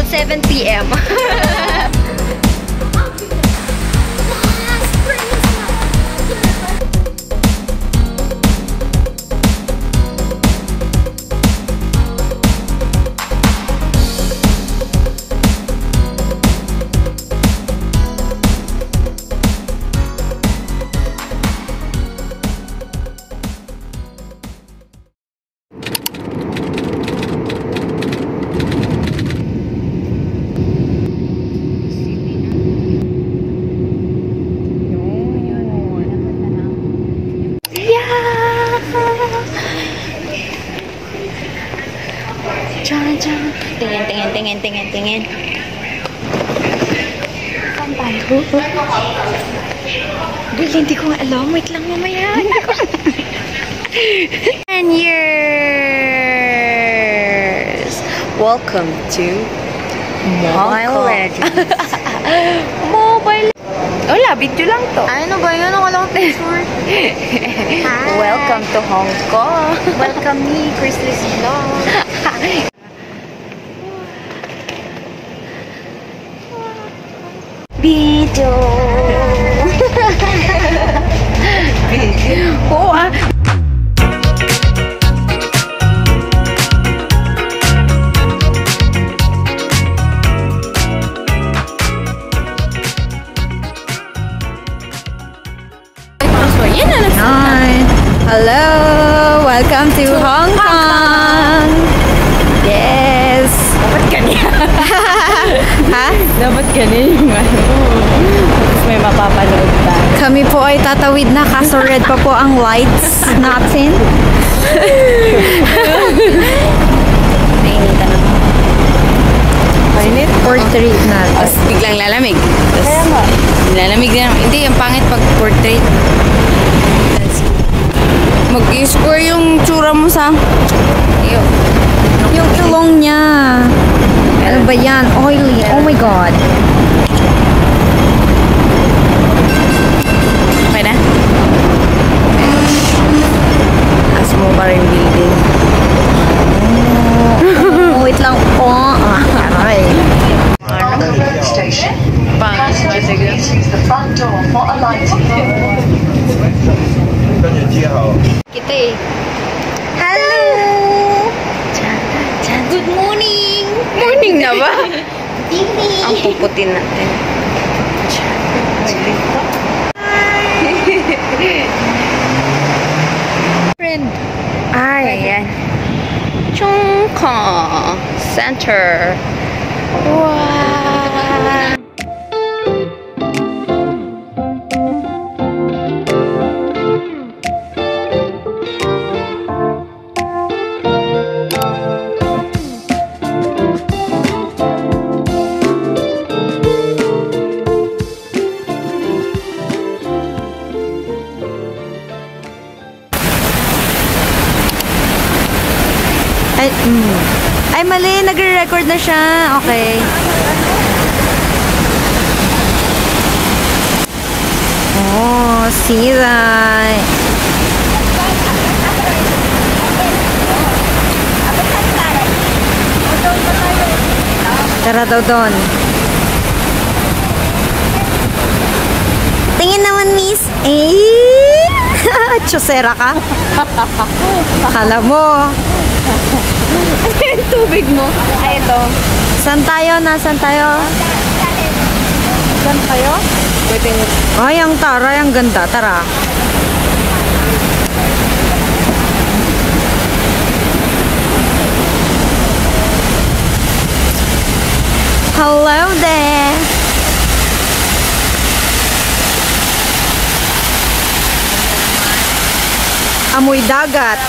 7 p.m. Tingin. Pampalo. Hindi ko nga alam. Wait lang mamaya. 10 years. Welcome to Mobile Legends. Mobile. Wala, video lang to. Ano ba yun? Ano lang picture? Welcome to Hong Kong. Welcome me, Christmas vlog. Video. Oo ah. Hi. Hello. Welcome to Hong Kong. Yes. Dapat ganyan. Ha? Dapat ganyan yung ano. Tapos may mapapanood pa. Kami po ay tatawid na kaso red pa po ang lights natin. Nainitan ako. Mainit? Portrait na. Tapos biglang lalamig. Kaya nga. Lalamig din. Hindi, ang pangit pag portrait. Mag-score yung tsura mo sa... Yung ilong niya. Ano ba yan? Oily. Oh my God. Okay na? Asa mo ba rin building? Wait lang po. Aray. Kita eh. Hello! Good morning! Morning na ba? Evening! Ang puputin natin. Friend. Ay, ayan. Chongqing Center. Wow! Ay, mali. Nagre-record na siya. Okay. Oh, see that. Tara daw doon. Tingin naman, miss. Chusera ka? Akala mo. Ano yung tubig mo? Ay, ito. Saan tayo? Nasaan tayo? Saan kayo? Pwede mo. Ay, ang taray. Ang ganda. Tara. Hello there. Amoy dagat.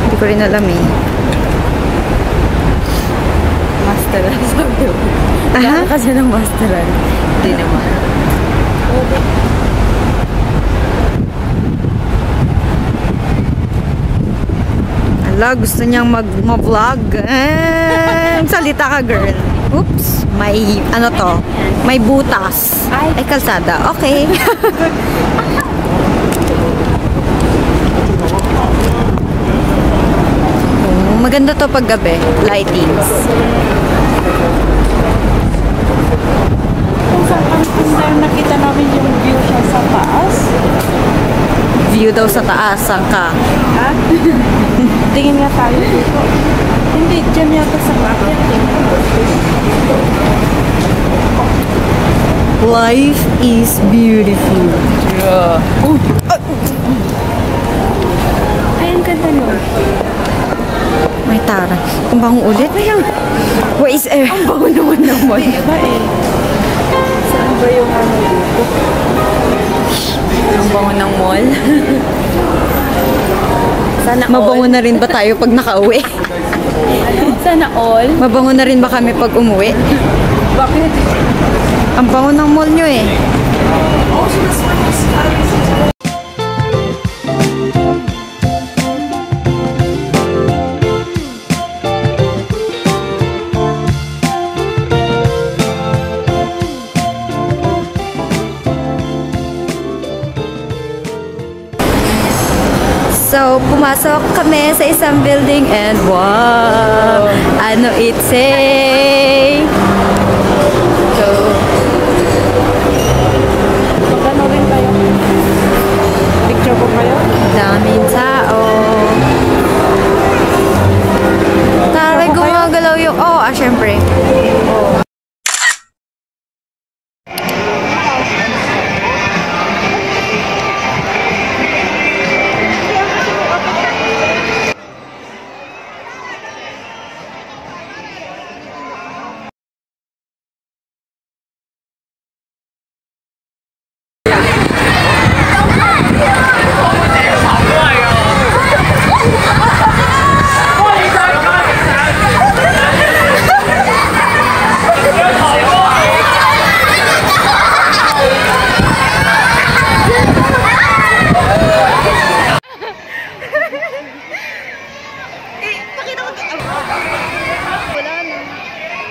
Hindi ko rin alam eh. Masteran, sabi mo. Aha. Kasi ng masteran. Hindi naman. Ala, gusto niyang mag-vlog. Salita ka, girl. Oops. May, ano to? May butas. Ay, kalsada. Okay. Maganda to pag gabi. Lightings. Kung saan nakita namin yung view siya sa taas. View daw sa taas. Saan ka? Ha? Tingin nga tayo dito. Hindi, dyan yata sa bakit. Life is beautiful. Yeah. Ay, ang ganda nun. May tara. Ang bango ulit. Where is air? Ang bango naman naman. Iba eh. Saan ba yung ano dito? Ang bango ng mall. Sana Mabango na rin ba tayo pag nakauwi? Sana all. Mabango na rin ba kami pag umuwi? Bakit? Ang bango ng mall nyo eh. So, pumasok kami sa isang building and wow! Ano it say? So, Magkano rin kayo? Picture ko kayo? daming tao. Taray, gumagalaw yung... Oh, syempre.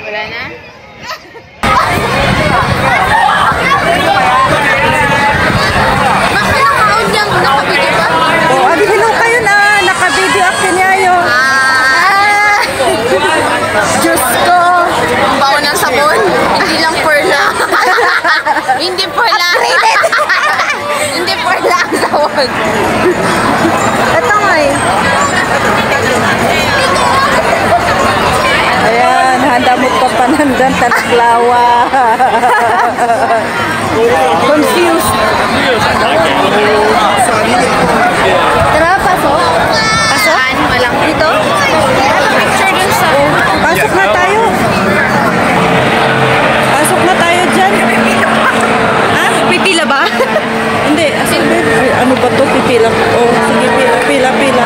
Wala na? Oh, adihin kayo na. Naka-video action niya yun. Diyos ko! Ang bawa ng sabon. Hindi lang perla. Hindi perla. Hindi perla ang sabon. Ito nga eh. Ayan, handa mo pa panandan tanaklawa. Confused. Tara, pasok. Saan? Walang dito? Picture dun sa... Pasok na tayo. Pasok na tayo dyan. Ha? Pipila ba? Hindi. Ay, ano ba to? Pipila. Oh, sige, pila, pila.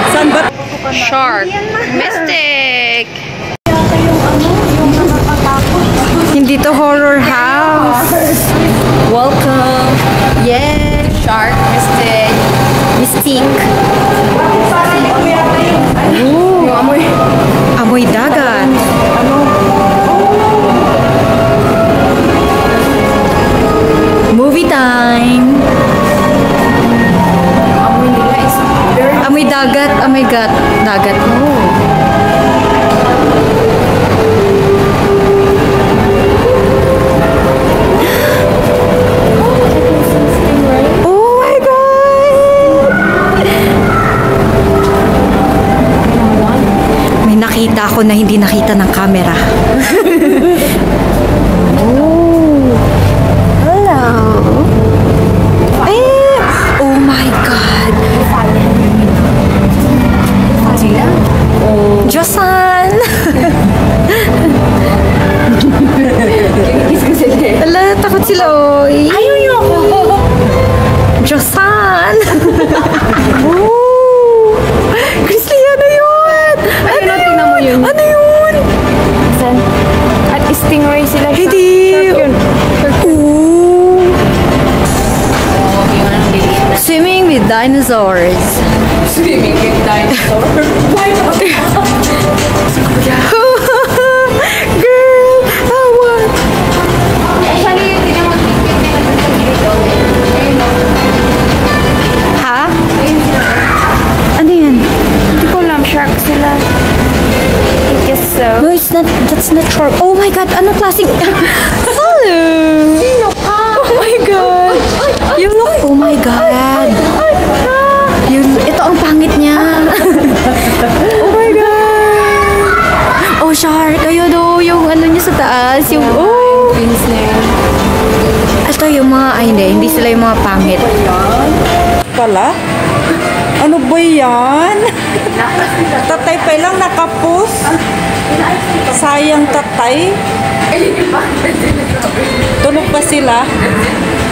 Saan ba? Shark. Mystic. Hindi to horror house. Welcome. Yes. Shark. Mystic. Mystique. Ooh. Amoy dagat. Movie time. Amoy nila is very... Amoy dagat. Amoy dagat. Oh. Oh my God! May nakita ako na hindi nakita ng camera. Oh. Hello. Eh, oh my God. Josan! Ala, takot sila, oy. Ayaw niyo ako. Josan! Oh! Grizzly, ano yun? Ano yun? Mo yun? Ano yun? At stingray sila. Hindi. Ooh. Swimming with dinosaurs. Swimming with dinosaur. Why not? God, ano klaseng... Hello! Sino ka? Oh my God! You look... Oh my God! Ito ang pangit niya. Oh my God! Oh, Char, kayo do, yung ano niya sa taas, yung... Oh! Ito yung mga... Ay, hindi sila yung mga pangit. Pala? Ano ba yan? Tatay pa lang nakapost. Sayang tatay. Tulog pa sila.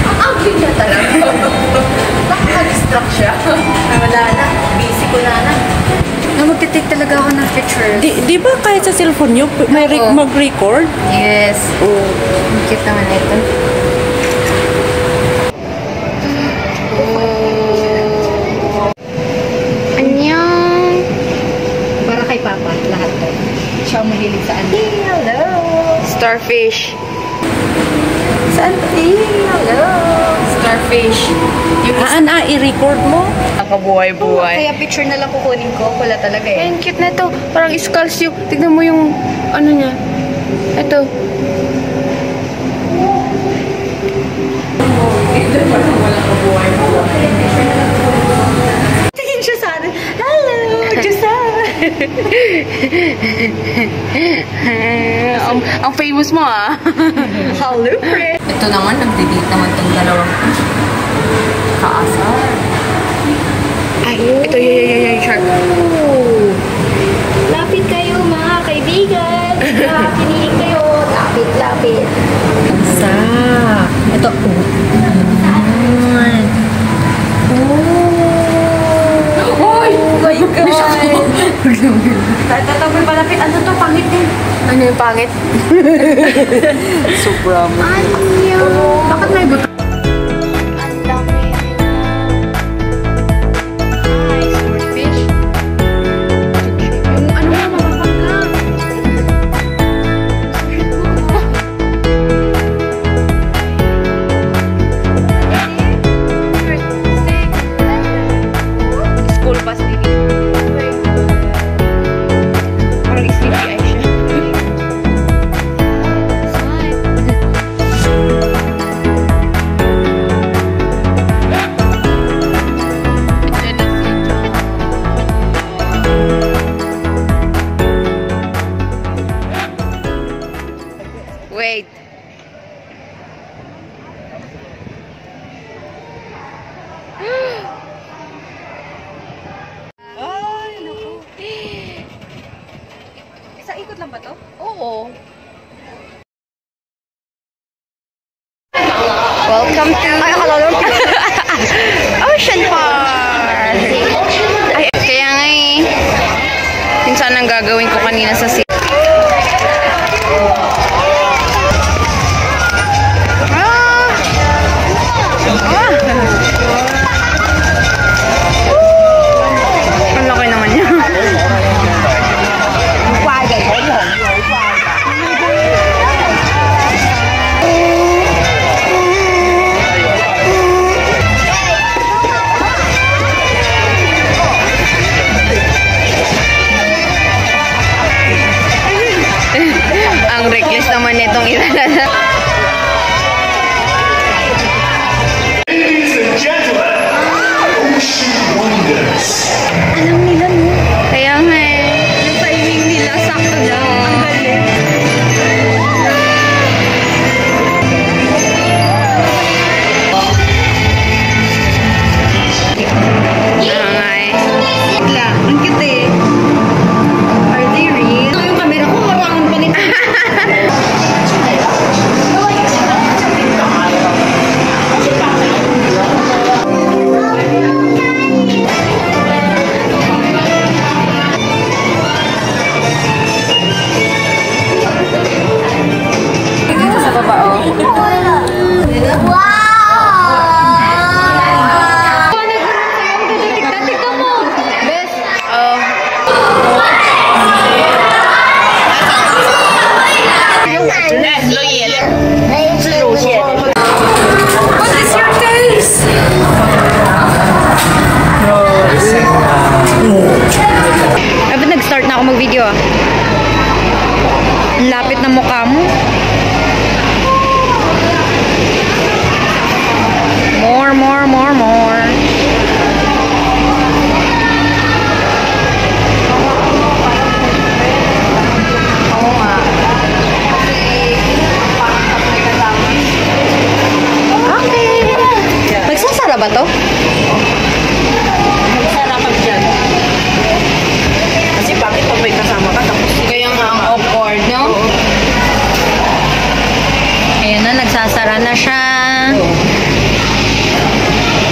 Ang ganda talaga. Nakaka-distract siya. Wala na. Busy ko na. Magtitake talaga ako ng picture. Di ba kahit sa cellphone nyo, may mag-record? Yes. Oh. Ang cute naman ito. Papa, lahat to. Siya ang mahilig sa ano. Hello! Starfish. Saan? Hello! Starfish. I-record mo? Nakabuhay-buhay. Kaya picture na lang kukunin ko. Wala talaga eh. Ang cute na ito. Parang skulls yung... Tignan mo yung... Ano niya. Ito. Ito parang walang kabuhay-buhay. Tingin siya sa akin. Hello! Joseph! ang famous mo ah. Hello, friend! Ito naman, nagdi-date naman itong dalawang kaasar. Ay, ito, yung shark. Lapit kayo mga kaibigan! Kinilig kayo! Lapit! Sa! Ito. Oh my God! Tatapin palapit. Ano to? Pangit din. Ano yung pangit? Sobra mo. Bakit may buto? Wait. Ay, naku. Isang ikot lang ba to? Oo. Welcome to Ocean Park. Ay, kaya nga eh. Minsan ang gagawin ko kanina sa city. Ang laki naman niya. Ang reckless naman nitong ilalala. Alam nila, no? Kaya nga eh. Yung timing nila, sakto lang. Ang galing. nga eh. Ang cute eh. Are they real? Ito yung camera ko, marang pa nito. Dito sa baba oh. What is your taste? Ay, ba't nag-start na ako mag-video ah? Ang lapit na mukha mo. More, more, more, more. Oo nga. Okay. Magsasara ba to? Magsara ka dyan. Kasi bakit pag may kasama ka, tapos Kaya nga ang awkward, no? Ayan na, nagsasara na siya.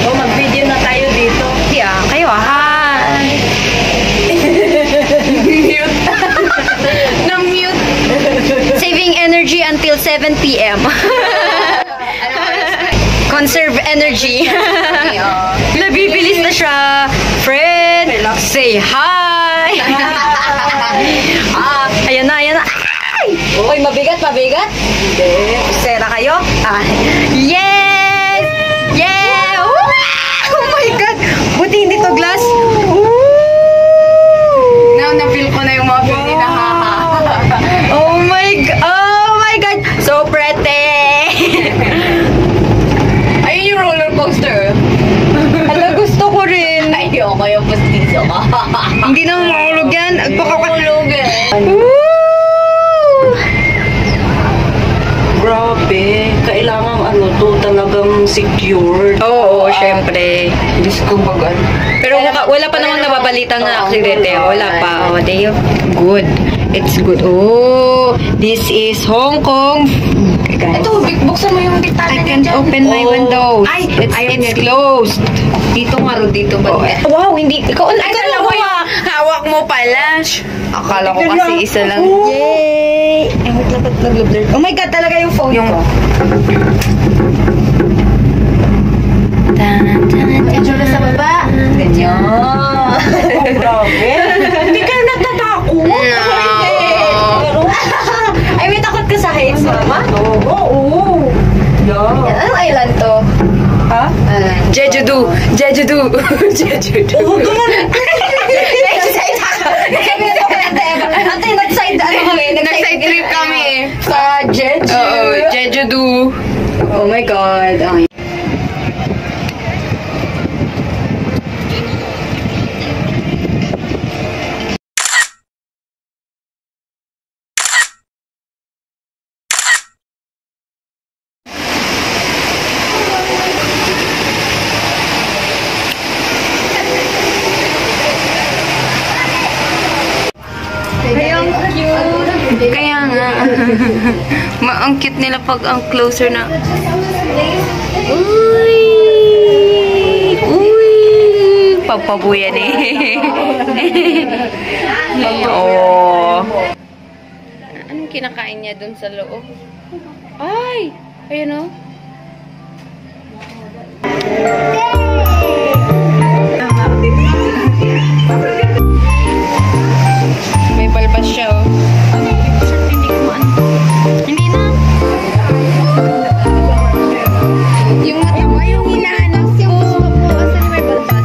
oh, mag-video na tayo dito. Yeah, kayo hi. Na-mute. Saving energy until 7 p.m. Conserve energy. Nabibilis na siya. Friend, say hi. Ayan na, ayan na. Ay! Uy, mabigat, mabigat. Hindi. Sera kayo? Yes! Yeah! Oh my God! Buti hindi to glass. Now, na-feel ko na yung mga feeling na Oh my God! So pretty! Ayun yung roller coaster. Hala, gusto ko rin. Ayoko yung pastiso ko. Hindi na mahulog yan. Mahulog eh. Grabe. Kailangan ano to, talagang secured. Oo, syempre. Diyos ko bagal. Pero wala pa namang nababalitang na aksidente. Wala pa. Oh, they good. It's good. Oh, this is Hong Kong. Ito, buksan mo yung bitana I can't open my window. Ay, It's closed. Dito nga ro, dito ba? Wow, hindi. Ikaw Akala mo yung hawak mo pala. Akala ko kasi isa lang. Yay! Ay, wait lang, ba't nag-blur? Oh my God, talaga yung phone ko. Medyo na sa baba. Ganyan. Grabe. Hindi ka natatakot. No. Ay, may takot ka sa heights, mama? Oo. Yeah. Anong island to? Ha? Jeju-do. Jeju-do. Jeju-do. Oo, ganun. Nag-side trip kami. Sa Jeju. Oo, Jeju-do. Oh my God. Ay. Kaya nga. Ang cute nila pag ang closer na. Uy! Uy! Pagpabuyan eh. Oh. Anong kinakain niya dun sa loob? Ay! Ayun o. May balbas siya oh. Hindi na. Yung matawa, yung hinahanap yung gusto po. Asan may balbas?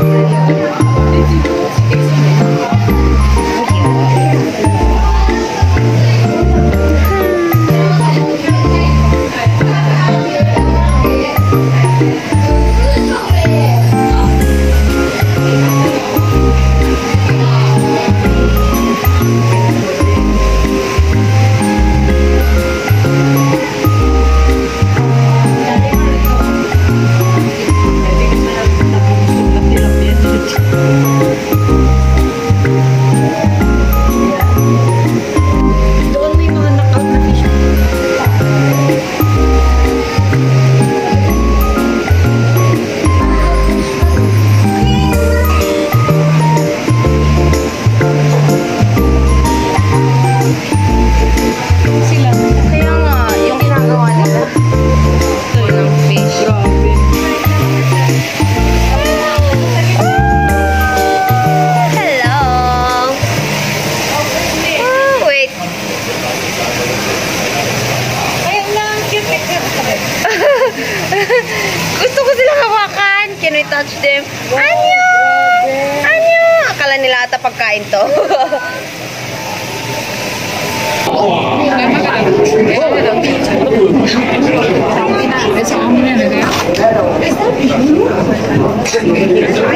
Gusto ko silang hawakan. Can we touch them? Anyo! Anyo! Akala nila ata pagkain to.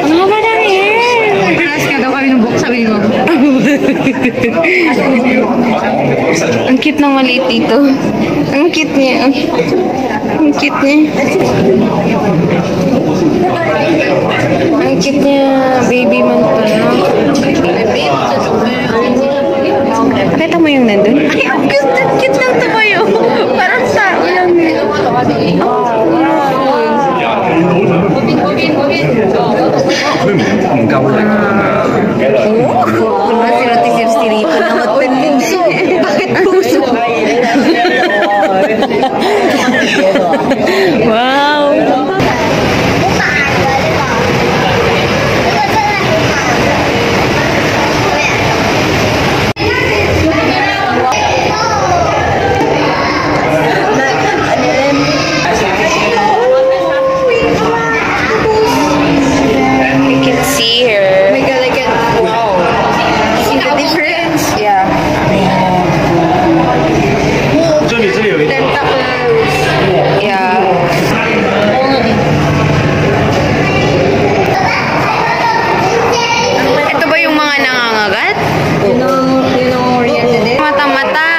Ano ba na eh? Paras ka daw kami ng book, sabi mo. Ang cute ng maliit dito. Ang cute niya. Ang cute niya. Ang cute niya. Baby man pa. Pakita mo yung nandun. Ay, ang cute. Ang cute lang tumayo. Parang tao lang. Si Roti Sirito na matpuso. Bakit puso? Wow! You can see her. Oh my God, I can, wow. See the difference? Yeah. Tentacles. Yeah. Ito ba yung mga nangangagat? Yun ang oriented din. Mata-mata.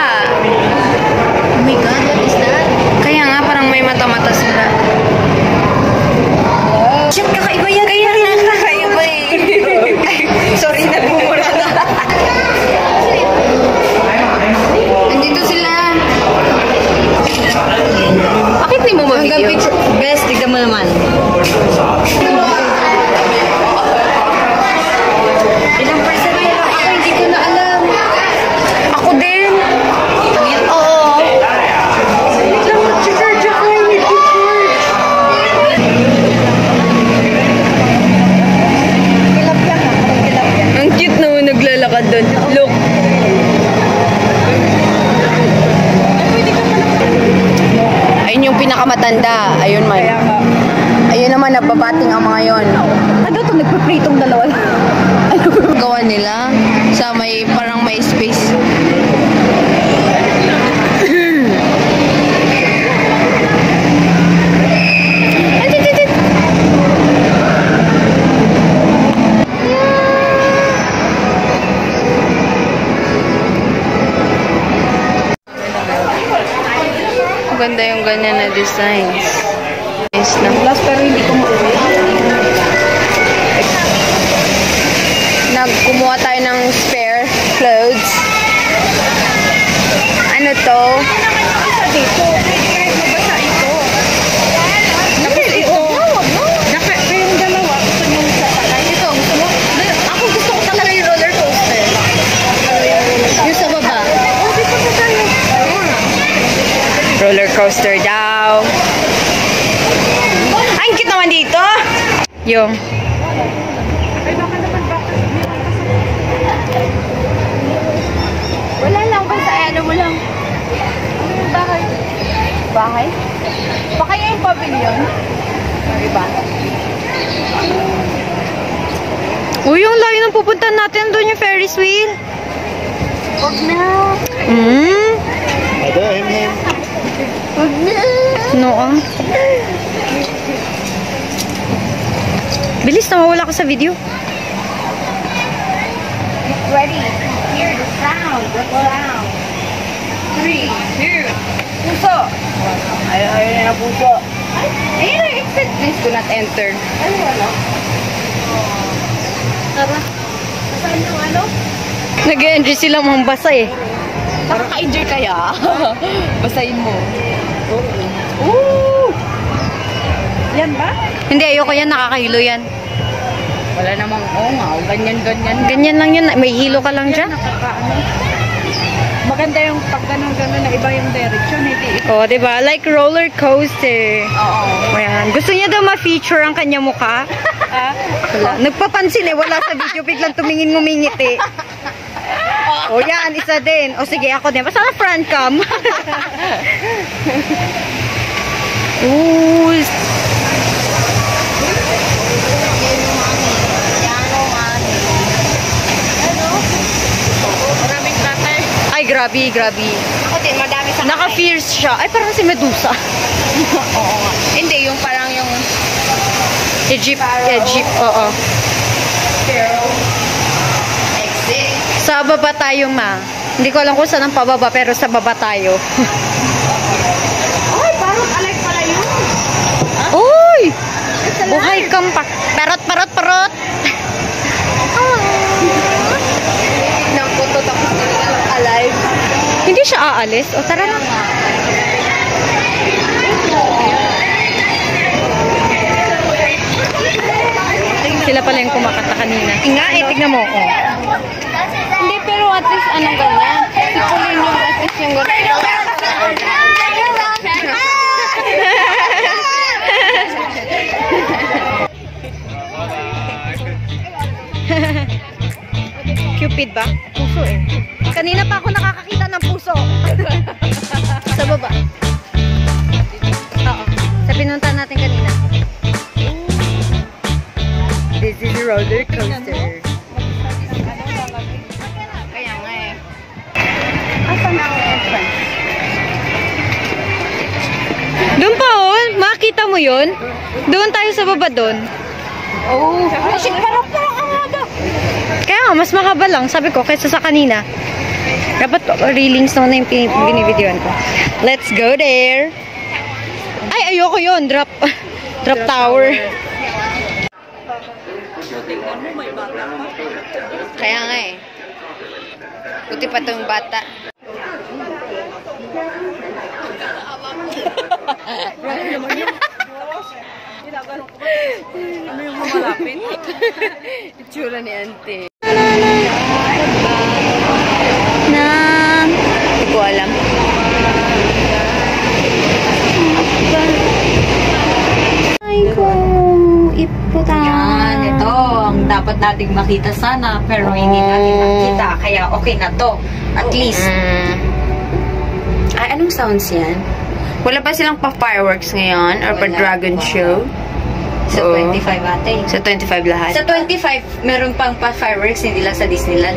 Oh my God, what is that? Kaya nga, parang may mata-mata sila. Shit, kakaiba yan. Kaya nga, kakaiba eh. Sorry, nagmumura na. Nandito sila. Bakit di mo mag-video? Best, tignan mo naman. Ilang percent na ako? Hindi ko na alam. Ako din. Oo. Lang, mag-charge ako. I need to charge. Ang cute naman naglalakad doon. Look. Ayun yung pinakamatanda. Ayun man. Ayun naman, nagbabating ang mga yon. Ano to? Nagpapritong dalawa lang. Ano gawa nila? Sa may, parang may space. Maganda yung ganyan na designs. Nice na. Plus, pero hindi ko Nagkumuha tayo ng spare clothes. Ano to? Dito. Mabasa ito. Tapos ito. Kayong dalawa. Gusto nyo sa sakay. Ito. Gusto mo? Ako gusto ko talaga yung roller coaster. Yung sa baba. Oh, dito pa tayo. Roller coaster daw. Ay, ang cute naman dito. Yung. Wala lang. Basta ano mo lang. Ano yung bahay? Bahay? Baka yung pavilion. Diba? Uy, yung layo ng pupuntahan natin doon yung Ferris wheel. Huwag na. Huwag na. No, bilis, nawawala ka sa video. Get ready. Hear the sound. Look around. 3, 2, puso. Ayun na puso. Ayun na exit. Please do not enter. Ano wala? Tara. Saan yung ano? Nag-enjoy sila mga basa eh. Nakaka-enjoy kaya? Basahin mo. Ooh! Yan ba? Hindi, ayoko yan. Nakakahilo yan. Wala namang, nga. Ganyan. Ganyan lang yan. May hilo ka lang dyan. Maganda yung pag ganun-ganun na iba yung direction. Hindi. Oh, diba? Like roller coaster. Oo. Ayan. Gusto niya daw ma-feature ang kanya mukha. Wala. Nagpapansin eh. Wala sa video. Biglang tumingin ngumingiti. O yan, isa din. O sige, ako din. Basta na front cam. Ooh. grabe, grabe. Ako din, madami sa Naka-fierce siya. Ay, parang si Medusa. Oo nga. Hindi, yung parang yung... Egypt, oo. Exit. Sa baba tayo, ma. Hindi ko alam kung saan ang pababa, pero sa baba tayo. Ay, parang alay pala yun. Uy! Buhay kang parot, parot, parot! Ng puto tapos nila alive. Hindi siya aalis. O, tara na. Sila pala yung kumakata kanina. Nga, tignan mo. Oh. Hindi, pero at least anong ganyan? Sipulin yung at least yung ganyan. Cupid ba? Puso eh. Kanina pa ako nakakakita ng puso. Sa baba. Oo. Sa pinunta natin kanina. This is a roller coaster. Kaya nga eh. Asan na ako? Doon pa oh. Makita mo yun? Doon tayo sa baba doon. Oh. Parang ang haba. Kaya nga, mas mahaba lang. Sabi ko, kaysa sa kanina. Dapat reelings naman na yung binibidyoan ko. Let's go there. Ay, ayoko yun. Drop tower. Kaya nga eh. Buti pa itong bata. Ano yung mamalapit? Itsura ni Ante. Hindi ko alam. Ay ko, iputa. Yan, ito ang dapat nating makita sana pero hindi natin nakita kaya okay na to at least. Ay, anong sounds yan? Wala pa silang pa-fireworks ngayon or pa-dragon show? Sa Oo. 25 ate. Sa 25 lahat? Sa 25 meron pang pa fireworks hindi lang sa Disneyland.